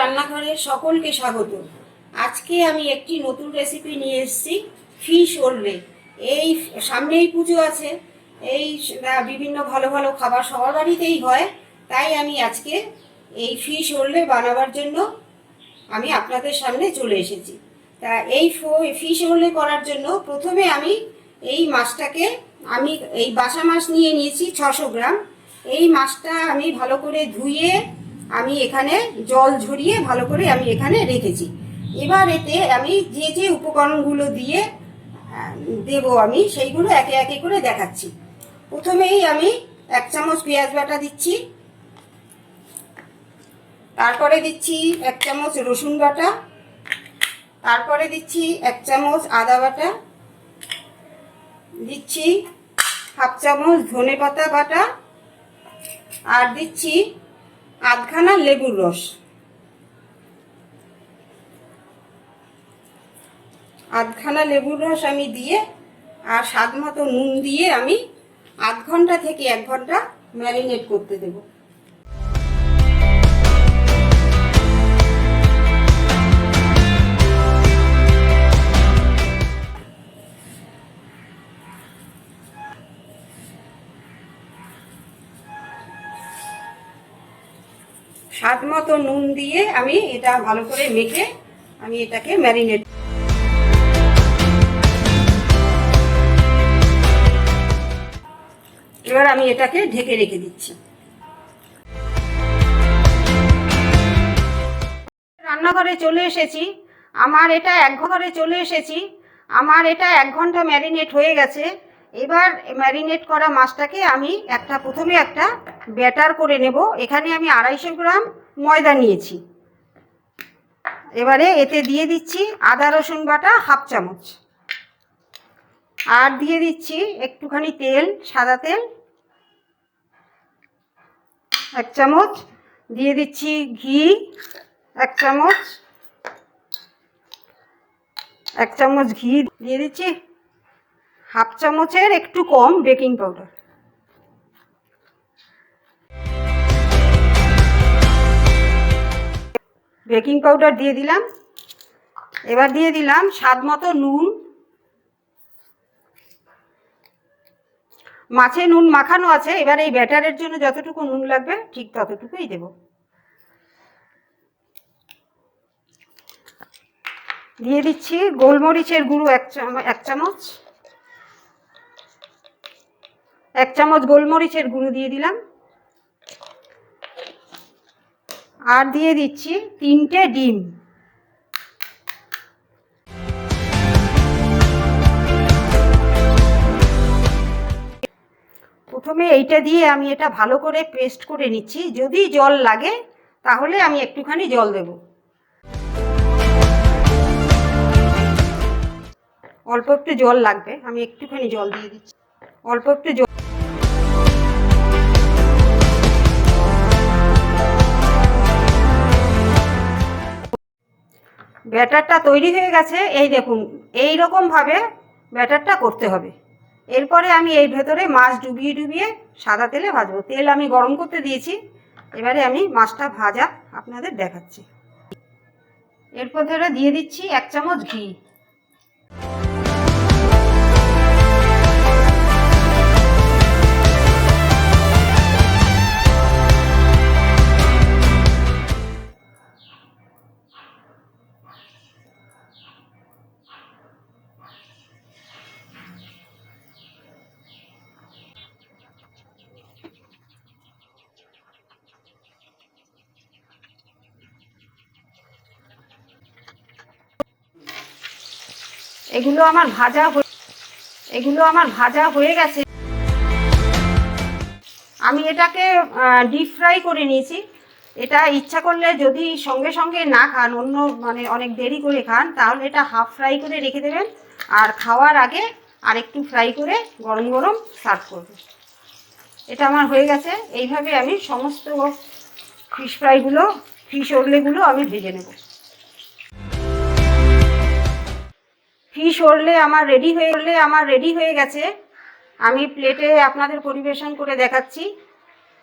রান্নাঘরে সকলকে স্বাগত। আজকে আমি একটি নতুন রেসিপি নিয়ে এসেছি, ফিশ ওরলে। এই সামনেই পুজো আছে, এই বিভিন্ন ভালো ভালো খাবার সবার বাড়িতেই হয়, তাই আমি আজকে এই ফিশ ওরলে বানাবার জন্য আমি আপনাদের সামনে চলে এসেছি। তা এই ফিশ ওরলে করার জন্য প্রথমে আমি এই মাছটাকে এই বাসা মাছ নিয়ে নিয়েছি 600 গ্রাম। এই মাছটা আমি ভালো করে ধুয়ে আমি এখানে জল ঝরিয়ে ভালো করে আমি এখানে রেখেছি। এবার এতে আমি যে যে উপকরণগুলো দিয়ে দেব আমি সেইগুলো একে একে করে দেখাচ্ছি। প্রথমেই আমি 1 চামচ পেঁয়াজ বাটা দিচ্ছি, তারপরে দিচ্ছি 1 চামচ রসুন বাটা, তারপরে দিচ্ছি 1 চামচ আদা বাটা, দিচ্ছি 1/2 চামচ ধনে পাতা বাটা, আর দিচ্ছি আধখানা লেবুর রস। আধখানা লেবুর রস আমি দিয়ে আর স্বাদ মতো নুন দিয়ে আমি আধ ঘন্টা থেকে 1 ঘন্টা ম্যারিনেট করতে দেব। স্বাদ মতো নুন দিয়ে আমি এটা ভালো করে মেখে আমি এটাকে ম্যারিনেট। এবার আমি এটাকে ঢেকে রেখে দিচ্ছি। রান্নাঘরে চলে এসেছি, আমার এটা 1 ঘন্টা ম্যারিনেট হয়ে গেছে। এবার ম্যারিনেট করা মাছটাকে আমি প্রথমে একটা ব্যাটার করে নেব। এখানে আমি 250 গ্রাম ময়দা নিয়েছি। এবারে এতে দিয়ে দিচ্ছি আদা রসুন বাটা 1/2 চামচ, আর দিয়ে দিচ্ছি একটুখানি তেল, সাদা তেল 1 চামচ, দিয়ে দিচ্ছি ঘি 1 চামচ, 1 চামচ ঘি দিয়ে দিচ্ছি 1/2 চামচের একটু কম বেকিং পাউডার। বেকিং পাউডার দিয়ে দিলাম। এবার দিয়ে দিলাম স্বাদ মতো নুন। মাছে নুন মাখানো আছে, এবার এই ব্যাটারের জন্য যতটুকু নুন লাগবে ঠিক ততটুকুই দেব। দিয়ে দিচ্ছি গোলমরিচের গুঁড়ো 1 চামচ, 1 চামচ গোলমরিচের গুঁড়ো দিয়ে দিলাম, আর দিয়ে দিচ্ছি 3টে ডিম। প্রথমে এইটা দিয়ে আমি এটা ভালো করে পেস্ট করে নিচ্ছি। যদি জল লাগে তাহলে আমি একটুখানি জল দেব। অল্প একটু জল লাগবে, আমি একটুখানি জল দিয়ে দিচ্ছি। অল্প একটু জল। ব্যাটারটা তৈরি হয়ে গেছে, এই দেখুন এই রকমভাবে ব্যাটারটা করতে হবে। এরপরে আমি এই ভেতরে মাছ ডুবিয়ে ডুবিয়ে সাদা তেলে ভাজবো। তেল আমি গরম করতে দিয়েছি, এবারে আমি মাছটা ভাজা আপনাদের দেখাচ্ছি। এরপর ধরে দিয়ে দিচ্ছি 1 চামচ ঘি। এগুলো আমার ভাজা হয়ে গেছে। আমি এটাকে ডিপ ফ্রাই করে নিয়েছি। এটা ইচ্ছা করলে যদি সঙ্গে সঙ্গে না খান, অনেক দেরি করে খান, তাহলে এটা হাফ ফ্রাই করে রেখে দেবেন, আর খাওয়ার আগে আরেকটু ফ্রাই করে গরম গরম সার্ভ করবেন। এটা আমার হয়ে গেছে। এইভাবে আমি সমস্ত ফিশ ওরলেগুলো আমি ভেজে নেব। ফিশ ওরলে আমার রেডি হয়ে গেছে। আমি প্লেটে আপনাদের পরিবেশন করে দেখাচ্ছি।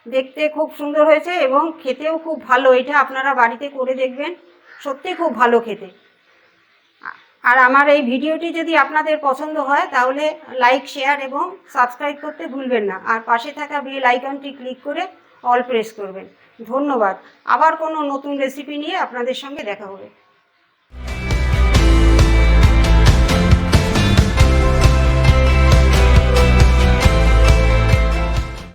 দেখতে খুব সুন্দর হয়েছে এবং খেতেও খুব ভালো। এটা আপনারা বাড়িতে করে দেখবেন, সত্যি খুব ভালো খেতে। আর আমার এই ভিডিওটি যদি আপনাদের পছন্দ হয় তাহলে লাইক, শেয়ার এবং সাবস্ক্রাইব করতে ভুলবেন না। আর পাশে থাকা বেল আইকনটি ক্লিক করে অল প্রেস করবেন। ধন্যবাদ। আবার কোনো নতুন রেসিপি নিয়ে আপনাদের সঙ্গে দেখা হবে।